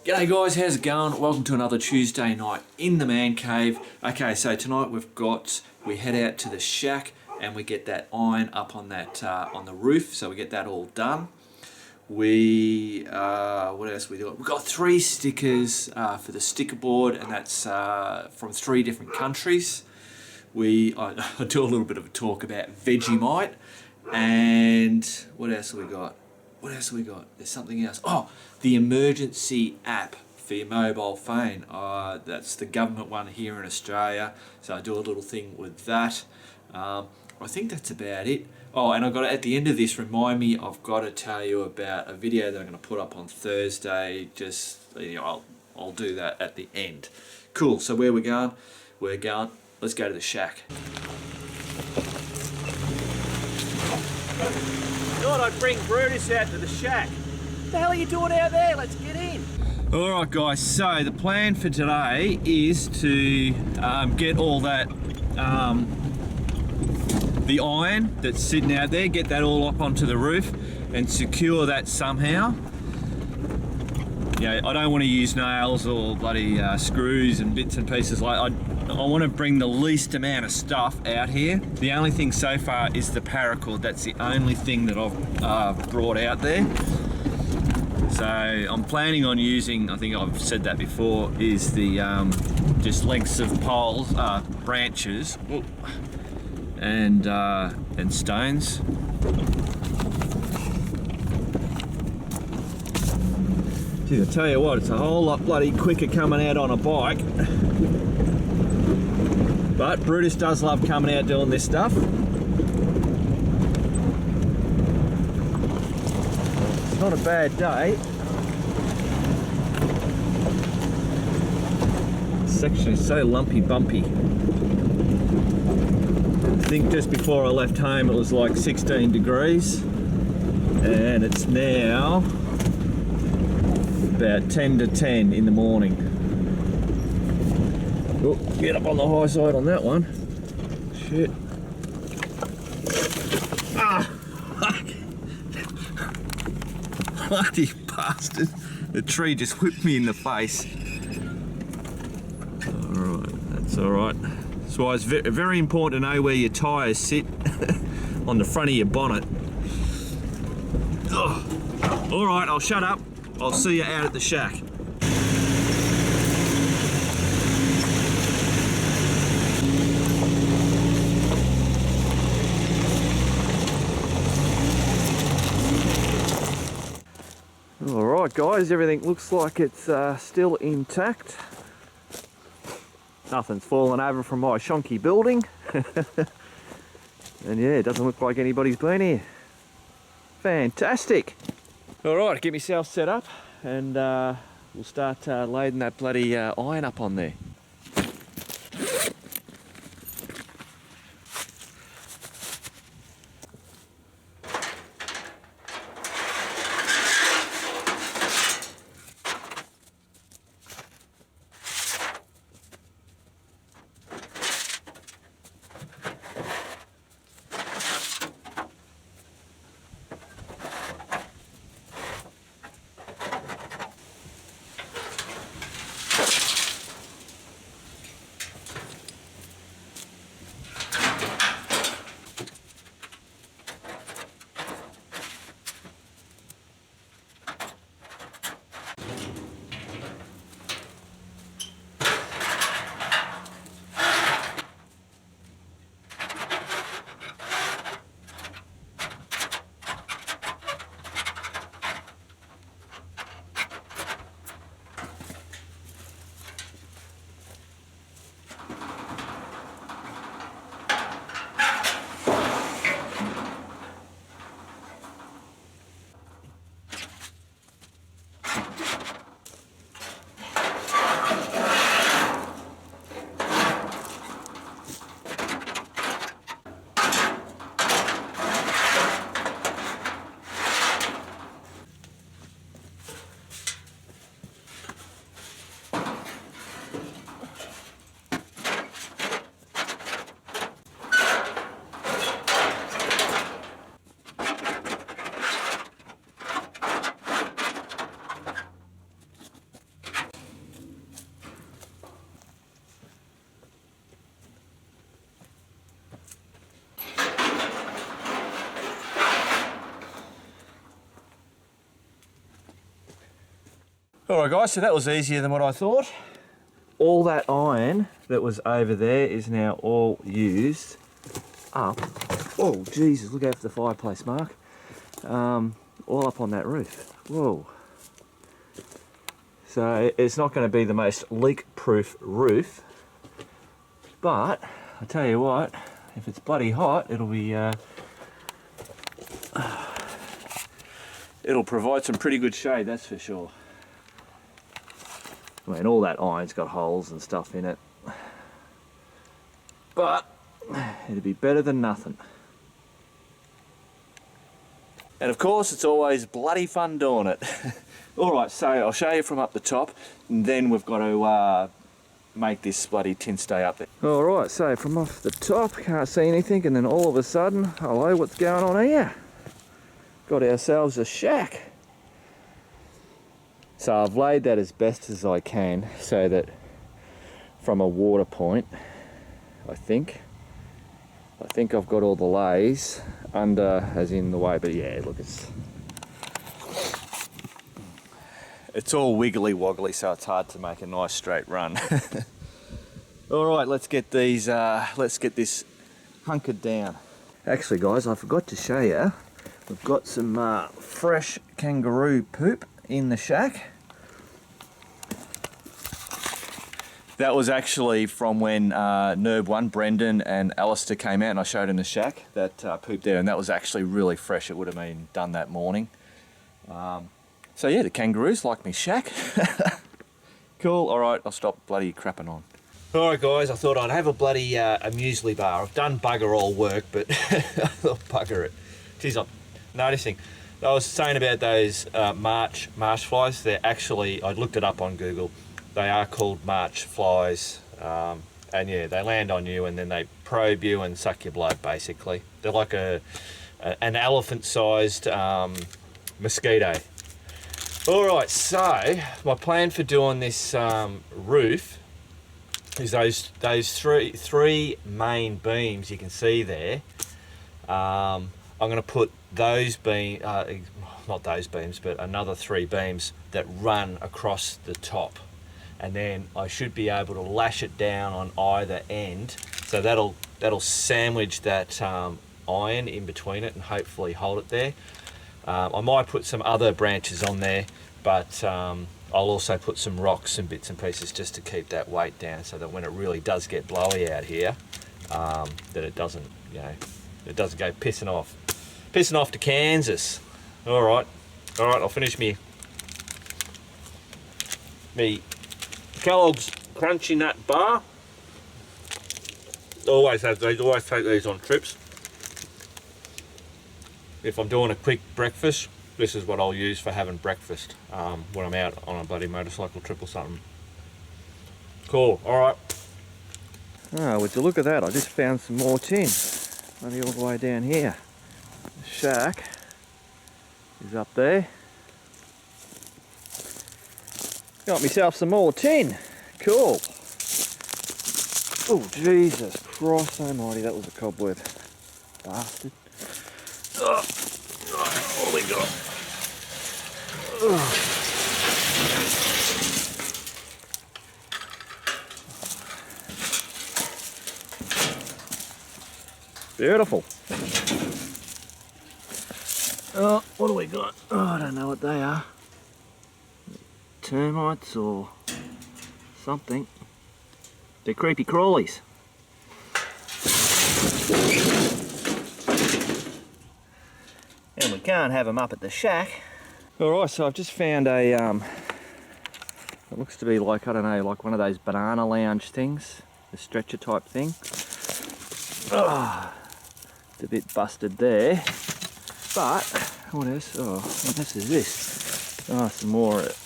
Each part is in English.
G'day guys, how's it going? Welcome to another Tuesday night in the man cave. Okay, so tonight we head out to the shack and we get that iron up on that on the roof, so we get that all done. What else we do? We've got 3 stickers for the sticker board, and that's from 3 different countries. I do a little bit of a talk about Vegemite, and what else have we got? There's something else. Oh, the emergency app for your mobile phone. That's the government one here in Australia, so I do a little thing with that. I think that's about it. Oh, and at the end of this, remind me, I've got to tell you about a video that I'm going to put up on Thursday. I'll do that at the end. Cool, so where we're going, let's go to the shack. Thought I'd bring Brutus out to the shack. What the hell are you doing out there? Let's get in. Alright guys, so the plan for today is to get all that, the iron that's sitting out there, get that all up onto the roof and secure that somehow. I don't want to use nails or bloody screws and bits and pieces. I want to bring the least amount of stuff out here. The only thing so far is the paracord. That's the only thing that I've brought out there. So I'm planning on using, I think I've said that before, is the just lengths of poles, branches, and stones. Gee, I tell you what, it's a whole lot bloody quicker coming out on a bike. But Brutus does love coming out doing this stuff. It's not a bad day. This section is so lumpy bumpy. I think just before I left home it was like 16 degrees, and it's now about 10 to 10 in the morning. Oh, get up on the high side on that one. Shit. Ah! Fuck! Bloody bastard. The tree just whipped me in the face. Alright, that's alright. That's why it's very important to know where your tyres sit on the front of your bonnet. Alright, I'll shut up. I'll see you out at the shack. Alright guys, everything looks like it's still intact. Nothing's fallen over from my shonky building. And yeah, it doesn't look like anybody's been here. Fantastic. Alright, get myself set up and we'll start loading that bloody iron up on there. Alright guys, so that was easier than what I thought. All that iron that was over there is now all used up. Oh Jesus, look out for the fireplace, Mark. All up on that roof. Whoa. So it's not going to be the most leak-proof roof, but I tell you what, if it's bloody hot, it'll be it'll provide some pretty good shade, that's for sure. I mean, all that iron's got holes and stuff in it, but it'd be better than nothing. And of course, it's always bloody fun doing it. Alright, so I'll show you from up the top, and then we've got to make this bloody tin stay up there. Alright, so from off the top, can't see anything, and then all of a sudden, hello, what's going on here? Got ourselves a shack. So I've laid that as best as I can, so that from a water point, I think I've got all the lays under, as in the way, but yeah, look, it's all wiggly woggly, so it's hard to make a nice straight run. All right, let's get this hunkered down. Actually guys, I forgot to show you, we've got some fresh kangaroo poop in the shack. That was actually from when Nerd 1, Brendan and Alistair came out and I showed in the shack, that poop there, and that was actually really fresh. It would have been done that morning. So yeah, the kangaroos like me shack. Cool, alright, I'll stop bloody crapping on. Alright guys, I thought I'd have a bloody a muesli bar. I've done bugger all work, but I thought bugger it. Geez, I'm noticing. I was saying about those marsh flies, they're actually, I looked it up on Google, they are called marsh flies, and yeah, they land on you and then they probe you and suck your blood basically. They're like an elephant-sized mosquito. Alright, so my plan for doing this roof is those three main beams you can see there. I'm going to put those beams, not those beams, but another 3 beams that run across the top. And then I should be able to lash it down on either end, so that'll sandwich that iron in between it and hopefully hold it there. I might put some other branches on there, but I'll also put some rocks and bits and pieces just to keep that weight down, so that when it really does get blowy out here, that it doesn't, you know, it doesn't go pissing off to Kansas. All right, I'll finish me Kellogg's Crunchy Nut Bar. Always have these, always take these on trips. If I'm doing a quick breakfast, this is what I'll use for having breakfast when I'm out on a bloody motorcycle trip or something. Cool, alright. Oh, would you look at that, I just found some more tin. Maybe all the way down here. The shack is up there. Got myself some more tin. Cool. Oh, Jesus Christ almighty, that was a cobweb. Bastard. Oh, what we got? Oh. Beautiful. Oh, what do we got? Oh, I don't know what they are. Termites or something. They're creepy crawlies. And we can't have them up at the shack. Alright, so I've just found a, it looks to be like, I don't know, like one of those banana lounge things. A stretcher type thing. Oh, it's a bit busted there. But, what else? Oh, what else is this? Oh, some more of it.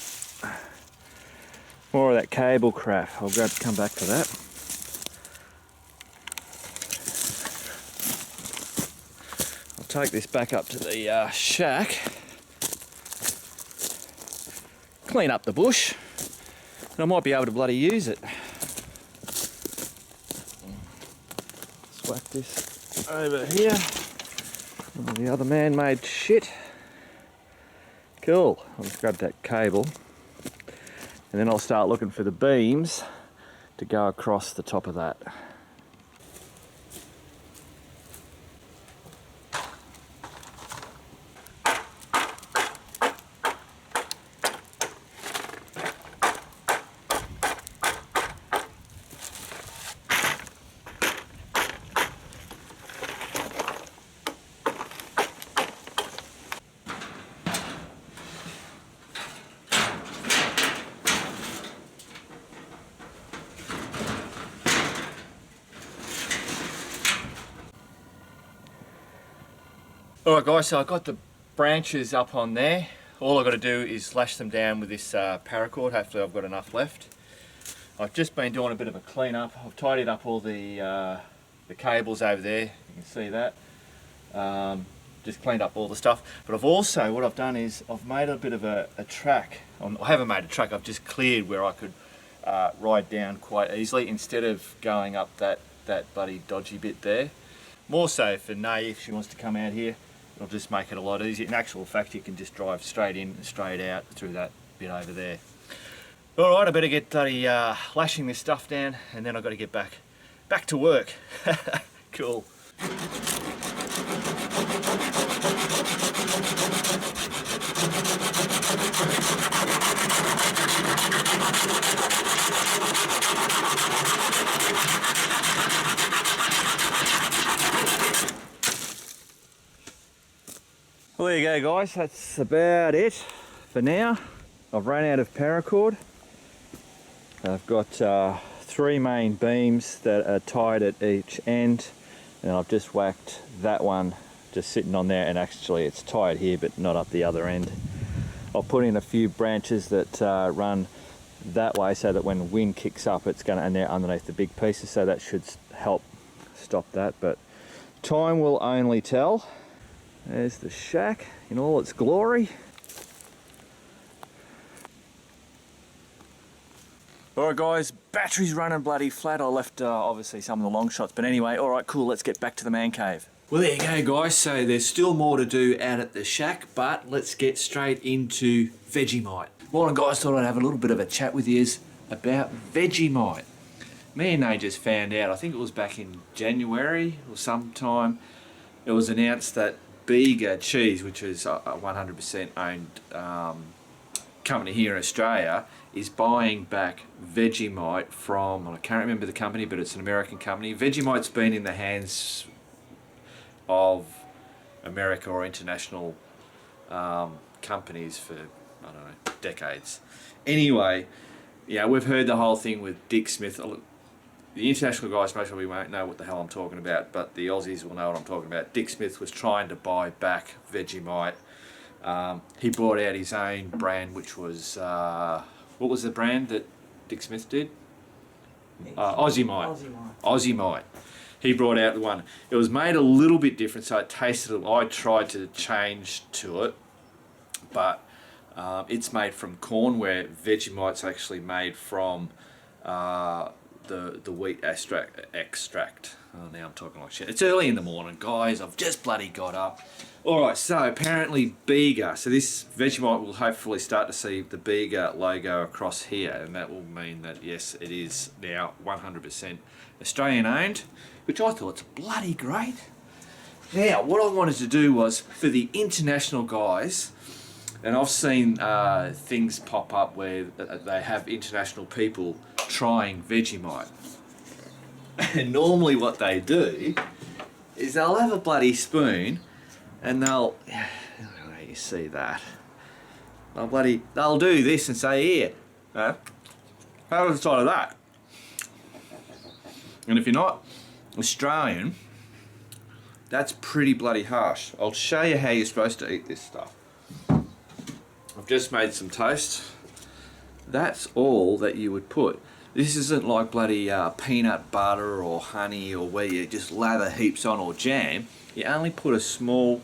More of that cable crap. I'll come back to that. I'll take this back up to the shack, clean up the bush, and I might be able to bloody use it. Swap this over here. Oh, the other man-made shit. Cool. I'll just grab that cable. And then I'll start looking for the beams to go across the top of that. Alright guys, so I've got the branches up on there. All I've got to do is lash them down with this paracord. Hopefully I've got enough left. I've just been doing a bit of a clean up. I've tidied up all the cables over there. You can see that. Just cleaned up all the stuff. But I've also, what I've done is I've made a bit of a track. I haven't made a track, I've just cleared where I could ride down quite easily instead of going up that bloody dodgy bit there. More so for Nay, if she wants to come out here, it'll just make it a lot easier. In actual fact, you can just drive straight in and straight out through that bit over there. Alright, I better get lashing this stuff down, and then I've got to get back to work. Cool. Well, there you go guys, that's about it for now. I've run out of paracord. I've got 3 main beams that are tied at each end, and I've just whacked that one just sitting on there, and actually it's tied here but not up the other end. I'll put in a few branches that run that way so that when wind kicks up it's going to, and they're underneath the big pieces, so that should help stop that, but time will only tell. There's the shack in all its glory. Alright guys, battery's running bloody flat. I left obviously some of the long shots, but anyway, alright cool, let's get back to the man cave. Well there you go guys, so there's still more to do out at the shack, but let's get straight into Vegemite. Morning guys, thought I'd have a little bit of a chat with you about Vegemite. Me and Nate just found out, I think it was back in January or sometime, it was announced that Bega Cheese, which is a 100% owned company here in Australia, is buying back Vegemite from, I can't remember the company, but it's an American company. Vegemite's been in the hands of America or international companies for, I don't know, decades. Anyway, yeah, we've heard the whole thing with Dick Smith. The international guys most probably won't know what the hell I'm talking about, but the Aussies will know what I'm talking about. Dick Smith was trying to buy back Vegemite. He brought out his own brand, which was, what was the brand that Dick Smith did? Aussiemite. He brought out the one. It was made a little bit different, so it tasted, I tried to change to it, but it's made from corn, where Vegemite's actually made from the wheat extract. Oh, now I'm talking like shit. It's early in the morning, guys. I've just bloody got up. Alright, so apparently Bega. So this Vegemite will hopefully start to see the Bega logo across here, and that will mean that, yes, it is now 100% Australian owned, which I thought is bloody great. Now, what I wanted to do was, for the international guys, and I've seen things pop up where they have international people trying Vegemite. And normally what they do is they'll have a bloody spoon and they'll, you see that, they'll do this and say, here, have a side of that. And if you're not Australian, that's pretty bloody harsh. I'll show you how you're supposed to eat this stuff. I've just made some toast. That's all that you would put. This isn't like bloody peanut butter or honey, or where you just lather heaps on, or jam. You only put a small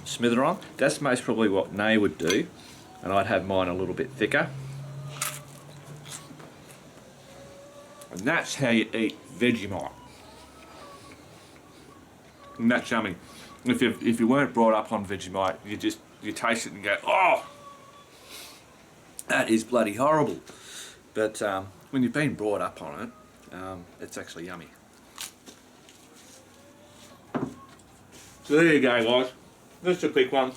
smither on. That's most probably what Nay would do, and I'd have mine a little bit thicker. And that's how you eat Vegemite. And that's yummy. If you weren't brought up on Vegemite, you taste it and go, oh! That is bloody horrible. But when you've been brought up on it, it's actually yummy. So there you go, guys. Just a quick one.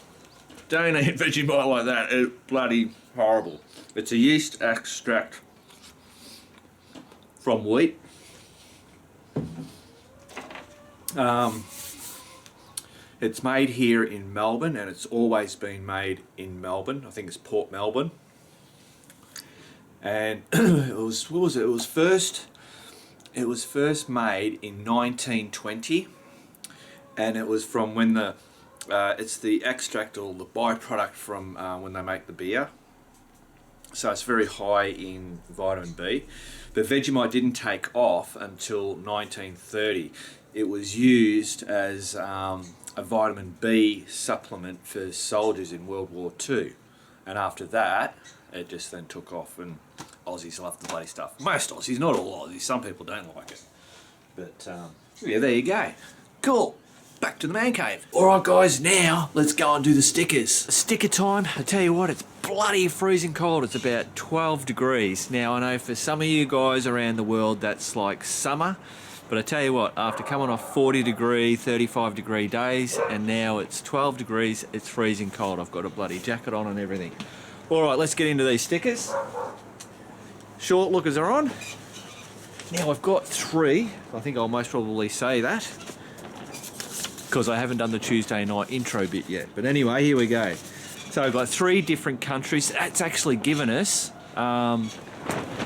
Don't eat Vegemite like that. It's bloody horrible. It's a yeast extract from wheat. It's made here in Melbourne, and it's always been made in Melbourne. I think it's Port Melbourne. And it was first made in 1920, and it was from when it's the extract or the byproduct from when they make the beer. So it's very high in vitamin B. But Vegemite didn't take off until 1930. It was used as a vitamin B supplement for soldiers in World War II. And after that, it just then took off, and Aussies love the bloody stuff. Most Aussies, not all Aussies. Some people don't like it. But yeah, there you go. Cool. Back to the man cave. Alright guys, now let's go and do the stickers. Sticker time. I tell you what, it's bloody freezing cold. It's about 12 degrees. Now I know for some of you guys around the world that's like summer, but I tell you what, after coming off 40 degree, 35 degree days, and now it's 12 degrees, it's freezing cold. I've got a bloody jacket on and everything. Alright, let's get into these stickers. Short lookers are on. Now I've got 3. I think I'll most probably say that, because I haven't done the Tuesday night intro bit yet. But anyway, here we go. So I've got 3 different countries. That's actually given us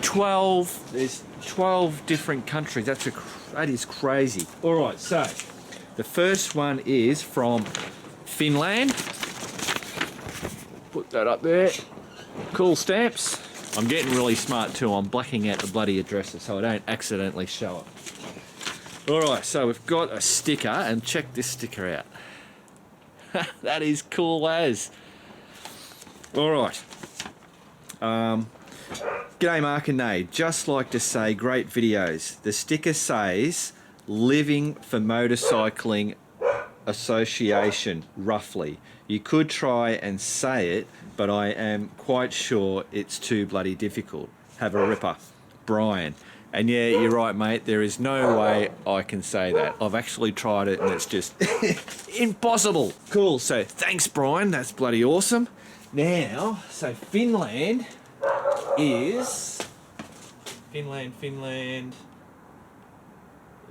12. There's 12 different countries. That is crazy. All right, so the first one is from Finland. Put that up there. Cool stamps. I'm getting really smart too. I'm blacking out the bloody addresses so I don't accidentally show it. Alright, so we've got a sticker, and check this sticker out. That is cool as. Alright. G'day Mark and Nate. Just like to say, great videos. The sticker says, Living for Motorcycling Association, roughly. You could try and say it, but I am quite sure it's too bloody difficult. Have a ripper. Brian. And yeah, you're right, mate. There is no way I can say that. I've actually tried it, and it's just impossible. Cool. So thanks, Brian. That's bloody awesome. Now, so Finland is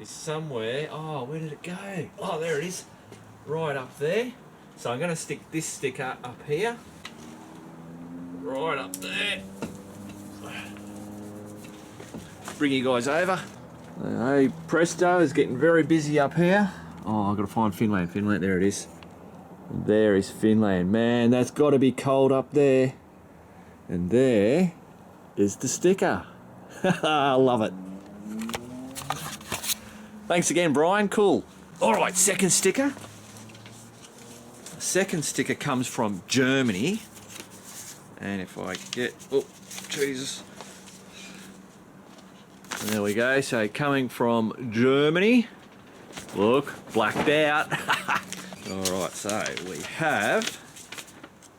somewhere. Oh, where did it go? Oh, there it is. Right up there. So I'm going to stick this sticker up here. Right up there. Bring you guys over. Hey, Presto is getting very busy up here. Oh, I've got to find Finland. Finland, there it is. There is Finland. Man, that's got to be cold up there. And there is the sticker. I love it. Thanks again, Brian. Cool. All right, second sticker. The second sticker comes from Germany. And if I get... Oh, Jesus. There we go. So coming from Germany. Look, blacked out. Alright, so we have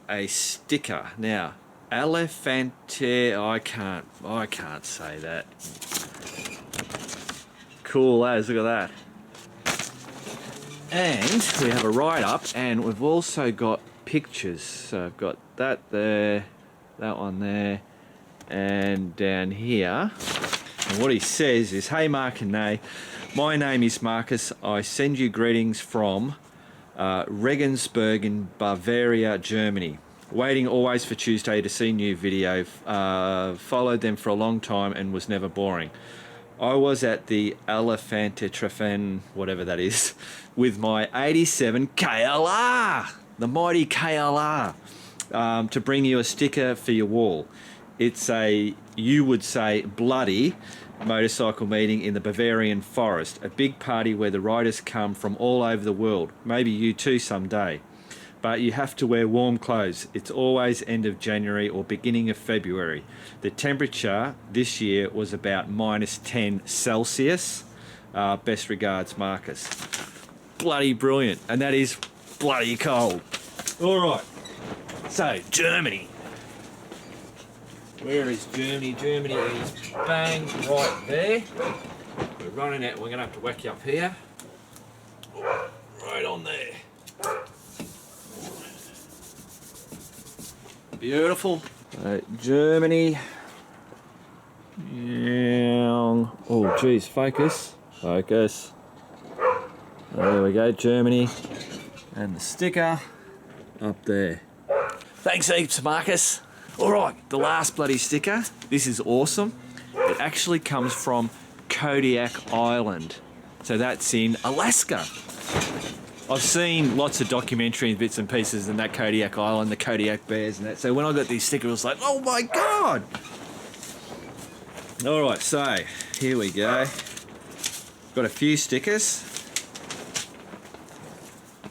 a sticker. Now, Elefante, I can't say that. Cool as, look at that. And we have a write-up, and we've also got pictures. So I've got that there, that one there, and down here. And what he says is, hey Mark and Nay, my name is Marcus. I send you greetings from Regensburg in Bavaria, Germany. Waiting always for Tuesday to see new video. Followed them for a long time and was never boring. I was at the Elefante Treffen, whatever that is, with my 87 KLR, the mighty KLR, to bring you a sticker for your wall. It's a, you would say, bloody motorcycle meeting in the Bavarian forest, a big party where the riders come from all over the world, maybe you too someday. But you have to wear warm clothes. It's always end of January or beginning of February. The temperature this year was about -10 Celsius. Best regards, Marcus. Bloody brilliant. And that is bloody cold. All right. So, Germany. Where is Germany? Germany is bang right there. We're running out. We're going to have to whack you up here. Right on there. Beautiful. Germany. Oh, geez, focus. Focus. There we go, Germany. And the sticker up there. Thanks heaps, Marcus. All right, the last bloody sticker. This is awesome. It actually comes from Kodiak Island. So that's in Alaska. I've seen lots of documentary bits and pieces in that Kodiak Island, the Kodiak bears and that. So when I got these stickers, I was like, oh my God. All right, so here we go. Got a few stickers.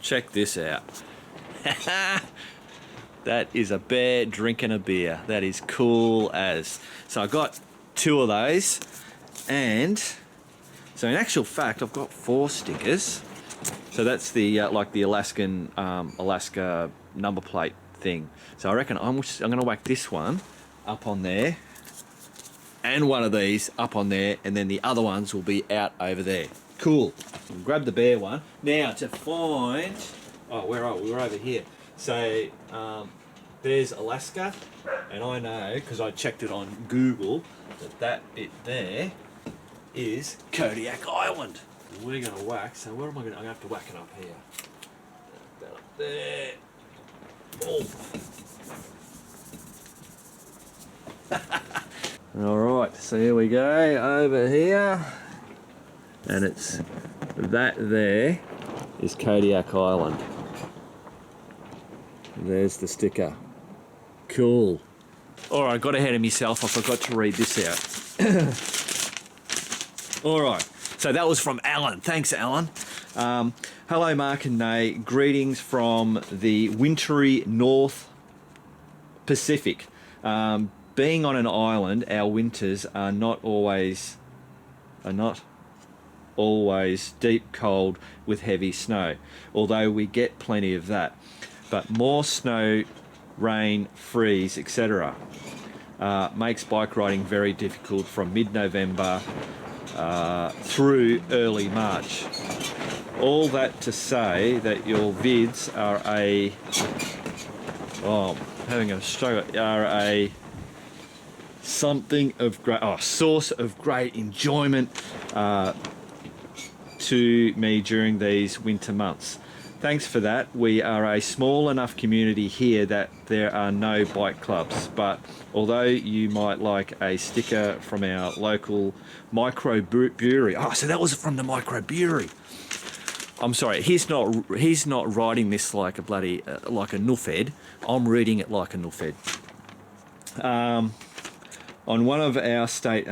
Check this out. That is a bear drinking a beer. That is cool as. So I got 2 of those, and so in actual fact, I've got 4 stickers. So that's the like the Alaskan Alaska number plate thing. So I reckon I'm going to whack this one up on there, and one of these up on there, and then the other ones will be out over there. Cool. So we'll grab the bear one now to find. Oh, where are we? We're over here. So there's Alaska, and I know because I checked it on Google that bit there is Kodiak Island. And we're going to whack. So where am I going to? I'm going to have to whack it up here. That up there. Oh. All right. So here we go over here, and it's that there is Kodiak Island. There's the sticker. Cool. All right, I got ahead of myself. I forgot to read this out. All right, so that was from Alan. Thanks, Alan. Hello, Mark and Nay. Greetings from the wintry North Pacific. Being on an island, our winters are not always deep cold with heavy snow, although we get plenty of that. But more snow, rain, freeze, etc. Makes bike riding very difficult from mid-November through early March. All that to say that your vids are source of great enjoyment to me during these winter months. Thanks for that. We are a small enough community here that there are no bike clubs, but although you might like a sticker from our local microbrewery. Oh, so that was from the microbrewery. I'm sorry, he's not writing this like a bloody like a nuffhead. I'm reading it like a nuffhead. On one of our state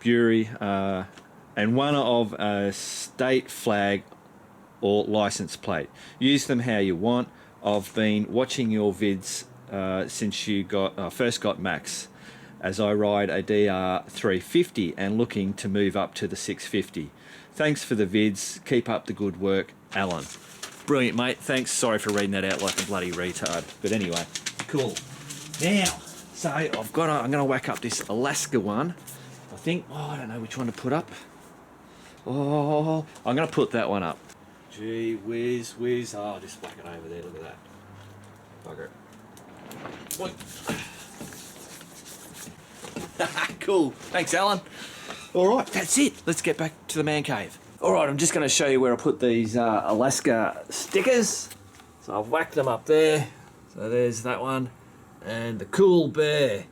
brewery and one of a state flag or license plate. Use them how you want. I've been watching your vids since you first got Max, as I ride a DR350 and looking to move up to the 650. Thanks for the vids. Keep up the good work, Alan. Brilliant, mate. Thanks. Sorry for reading that out like a bloody retard. But anyway, cool. Now, so I'm gonna whack up this Alaska one. I think. Oh, I don't know which one to put up. Oh, I'm gonna put that one up. Gee whiz. Oh, I'll just whack it over there. Look at that. Bugger. Cool. Thanks, Alan. All right, that's it. Let's get back to the man cave. All right, I'm just going to show you where I put these Alaska stickers. So I've whacked them up there. So there's that one. And the cool bear.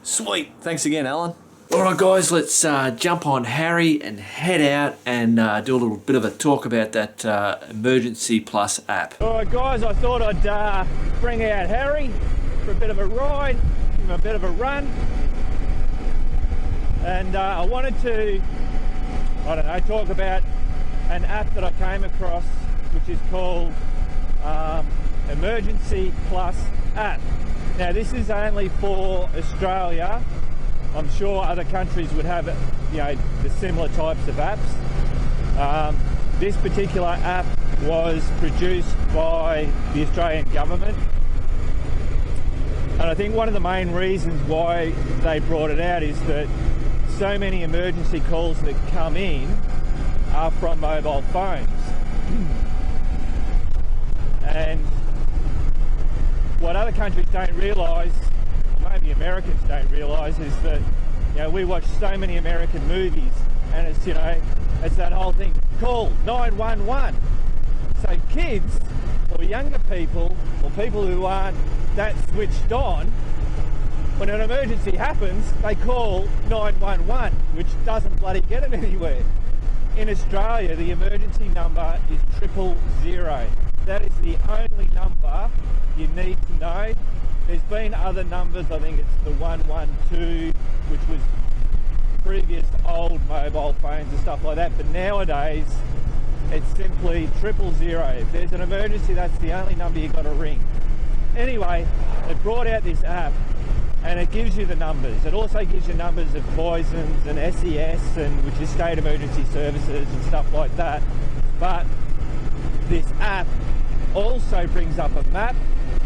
Sweet. Thanks again, Alan. All right, guys, let's jump on Harry and head out and do a little bit of a talk about that Emergency Plus app. All right, guys, I thought I'd bring out Harry for a bit of a ride, give him a bit of a run. And I wanted to, talk about an app that I came across, which is called Emergency Plus app. Now, this is only for Australia. I'm sure other countries would have, the similar types of apps. This particular app was produced by the Australian government, I think one of the main reasons why they brought it out is that so many emergency calls that come in are from mobile phones. And what other countries don't realise, maybe Americans don't realise, is that, you know, we watch so many American movies, and it's, you know, it's that whole thing, call 911. So kids or younger people or people who aren't that switched on, when an emergency happens, they call 911, which doesn't bloody get them anywhere. In Australia, the emergency number is 000. That is the only number you need to know. There's been other numbers, I think it's the 112, which was previous old mobile phones and stuff like that, but nowadays it's simply 000. If there's an emergency, that's the only number you've got to ring. Anyway, it brought out this app and it gives you the numbers. It also gives you numbers of poisons and SES, and which is State Emergency Services and stuff like that. But this app also brings up a map.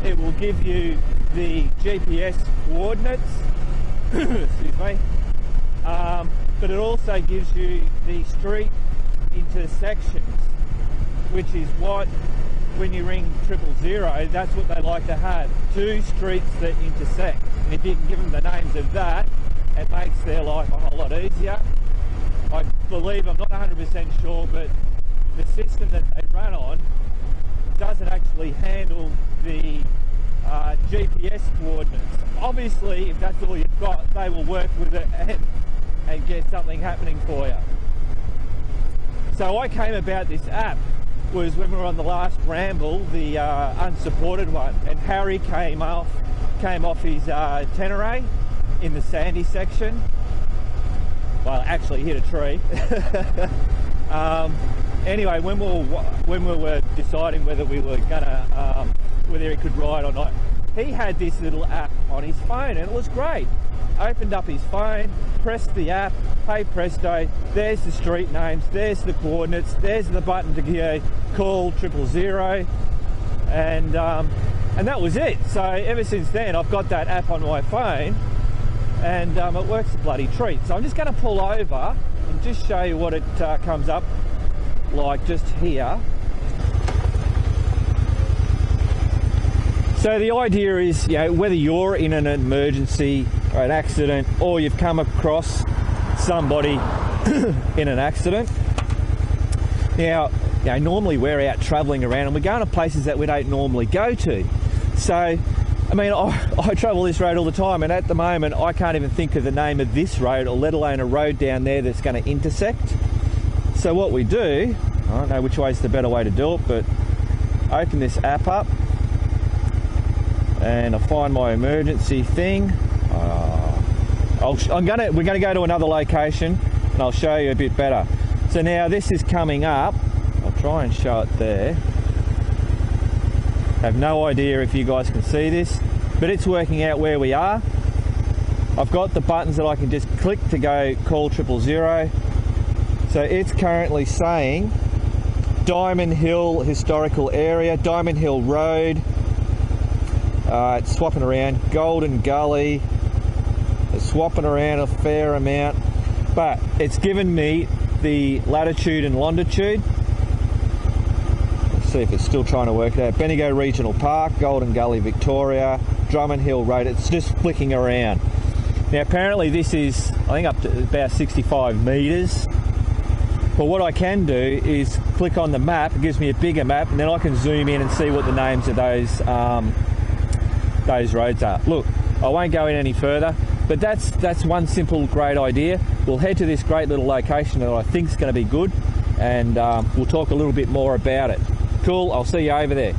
It will give you the GPS coordinates, excuse me, but it also gives you the street intersections, which is what, when you ring 000, that's what they like to have, 2 streets that intersect. And if you can give them the names of that, it makes their life a whole lot easier. I believe, I'm not 100% sure, but the system that they run on doesn't actually handle the GPS coordinates. Obviously, if that's all you've got, they will work with it and get something happening for you. So I came about this app was when we were on the last ramble, the unsupported one, and Harry came off his Tenere in the sandy section. Well, actually hit a tree. Anyway, when we were deciding whether we were gonna whether he could ride or not, he had this little app on his phone, and it was great. Opened up his phone, pressed the app, hey presto, there's the street names, there's the coordinates, there's the button to call 000, and that was it. So ever since then, I've got that app on my phone, and it works a bloody treat. So I'm just going to pull over and just show you what it comes up like just here. So the idea is, you know, whether you're in an emergency or an accident, or you've come across somebody in an accident. Now, you know, normally we're out travelling around and we're going to places that we don't normally go to. So, I mean, I travel this road all the time, and at the moment I can't even think of the name of this road, or let alone a road down there that's going to intersect. So what we do, I don't know which way is the better way to do it, but open this app up, and I find my emergency thing. We're going to go to another location, and I'll show you a bit better. So now this is coming up. I'll try and show it there. I have no idea if you guys can see this, but it's working out where we are. I've got the buttons that I can just click to go call 000. So it's currently saying Diamond Hill Historical Area, Diamond Hill Road. It's swapping around Golden Gully. It's swapping around a fair amount, but it's given me the latitude and longitude. Let's see if it's still trying to work it out. Bendigo Regional Park, Golden Gully, Victoria, Drummond Hill Road. It's just flicking around. Now apparently this is, I think, up to about 65 metres. But what I can do is click on the map. It gives me a bigger map, and then I can zoom in and see what the names of those roads are. Look, I won't go in any further, but that's one simple great idea. We'll head to this great little location that I think is going to be good, and we'll talk a little bit more about it. Cool, I'll see you over there.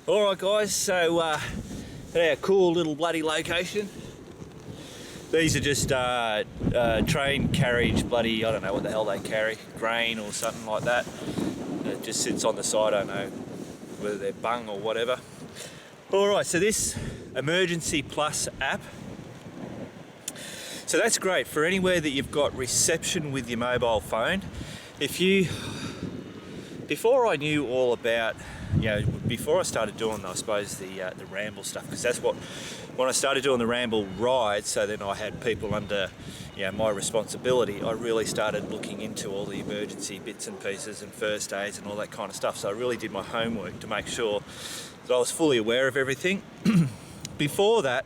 Alright guys, so At our cool little bloody location. These are just train carriage bloody, I don't know what the hell they carry, grain or something like that. It just sits on the side, I don't know whether they're bung or whatever. Alright, so this Emergency Plus app, so that's great for anywhere that you've got reception with your mobile phone. Before I knew all about, before I started doing, I suppose, the ramble stuff, because that's when I started doing the ramble ride, so then I had people under my responsibility, I really started looking into all the emergency bits and pieces and first aids and all that kind of stuff. So I really did my homework to make sure that I was fully aware of everything. Before that,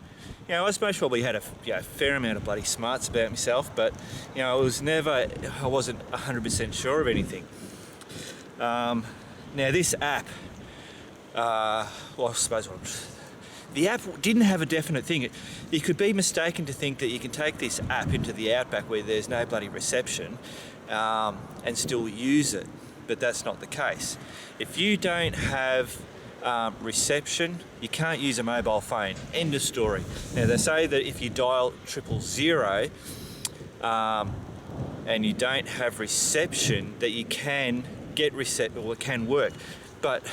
I was most probably had a fair amount of bloody smarts about myself, but I wasn't 100% sure of anything. Now this app, I suppose the app didn't have a definite thing. You could be mistaken to think that you can take this app into the outback where there's no bloody reception and still use it, but that's not the case. If you don't have reception, you can't use a mobile phone. End of story. Now they say that if you dial 000 and you don't have reception, that you can get reception, or it can work. But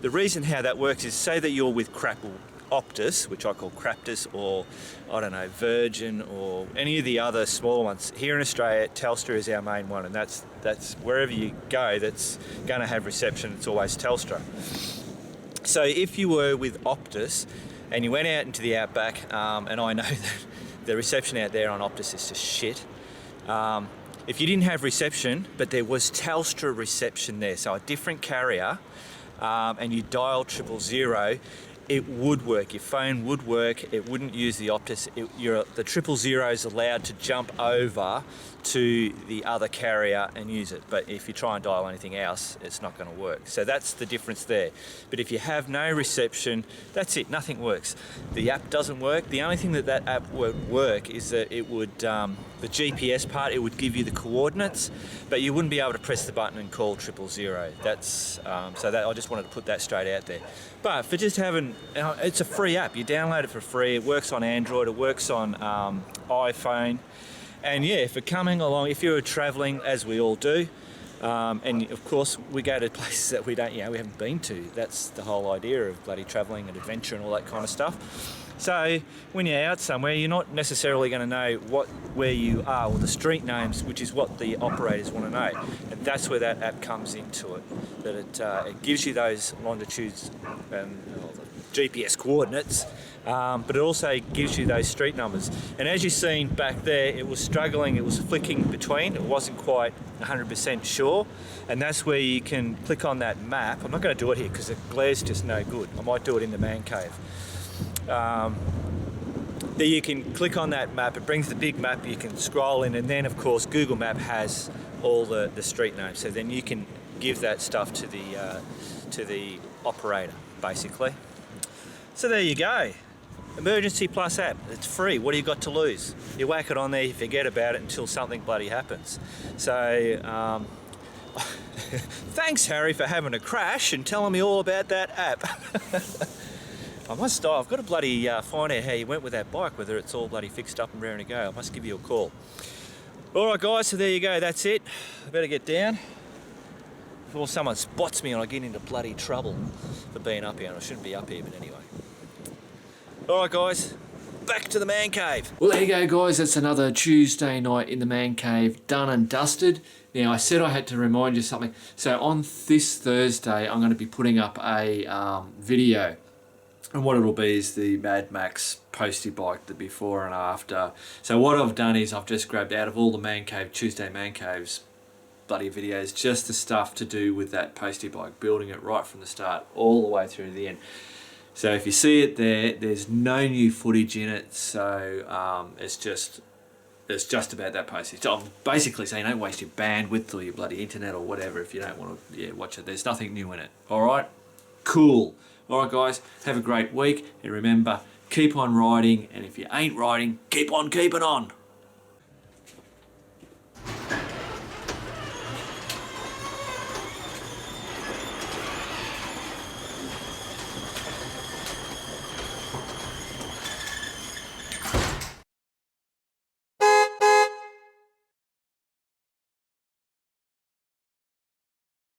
the reason how that works is, say that you're with Optus, which I call Craptus, or I don't know, Virgin, or any of the other smaller ones. Here in Australia, Telstra is our main one, and that's wherever you go that's going to have reception. It's always Telstra. So if you were with Optus and you went out into the outback, and I know that the reception out there on Optus is just shit. If you didn't have reception, but there was Telstra reception there, so a different carrier, and you dial 000, it would work. Your phone would work. It wouldn't use the Optus. The 000 is allowed to jump over to the other carrier and use it. But if you try and dial anything else, it's not going to work. So that's the difference there. But if you have no reception, that's it. Nothing works. The app doesn't work. The only thing that app would work is that it would, the GPS part, it would give you the coordinates, but you wouldn't be able to press the button and call 000. That's I just wanted to put that straight out there. But for just having, it's a free app. You download it for free. It works on Android. It works on iPhone. And for coming along, if you're travelling, as we all do, and of course we go to places that we haven't been to. That's the whole idea of bloody travelling and adventure and all that kind of stuff. So when you're out somewhere, you're not necessarily going to know where you are, or the street names, which is what the operators want to know. And that's where that app comes into it. That it gives you those longitudes and GPS coordinates, but it also gives you those street numbers. And as you've seen back there, it was struggling, it was flicking between, it wasn't quite 100% sure, and that's where you can click on that map. I'm not going to do it here because the glare's just no good. I might do it in the man cave. There you can click on that map, it brings the big map, you can scroll in, and then of course Google Map has all the street names, so then you can give that stuff to the operator, basically. So there you go. Emergency Plus app. It's free. What do you got to lose? You whack it on there, you forget about it until something bloody happens. So, thanks Harry for having a crash and telling me all about that app. I've got to bloody find out how you went with that bike, whether it's all bloody fixed up and raring to go. I must give you a call. Alright guys, so there you go, that's it. I better get down before someone spots me and I get into bloody trouble for being up here, and I shouldn't be up here, but anyway. Alright guys, back to the man cave. Well, there you go guys, that's another Tuesday night in the man cave done and dusted. Now I said I had to remind you something. So on this Thursday I'm going to be putting up a video, and what it'll be is the Mad Max postie bike, the before and after. So what I've done is I've just grabbed out of all the man cave, Tuesday man caves bloody videos, just the stuff to do with that postie bike, building it right from the start all the way through to the end. So if you see it there, there's no new footage in it, so it's just about that postie. So I'm basically saying don't waste your bandwidth or your bloody internet or whatever if you don't want to watch it. There's nothing new in it. Alright? Cool. Alright guys, have a great week, and remember, keep on riding, and if you ain't riding, keep on keeping on.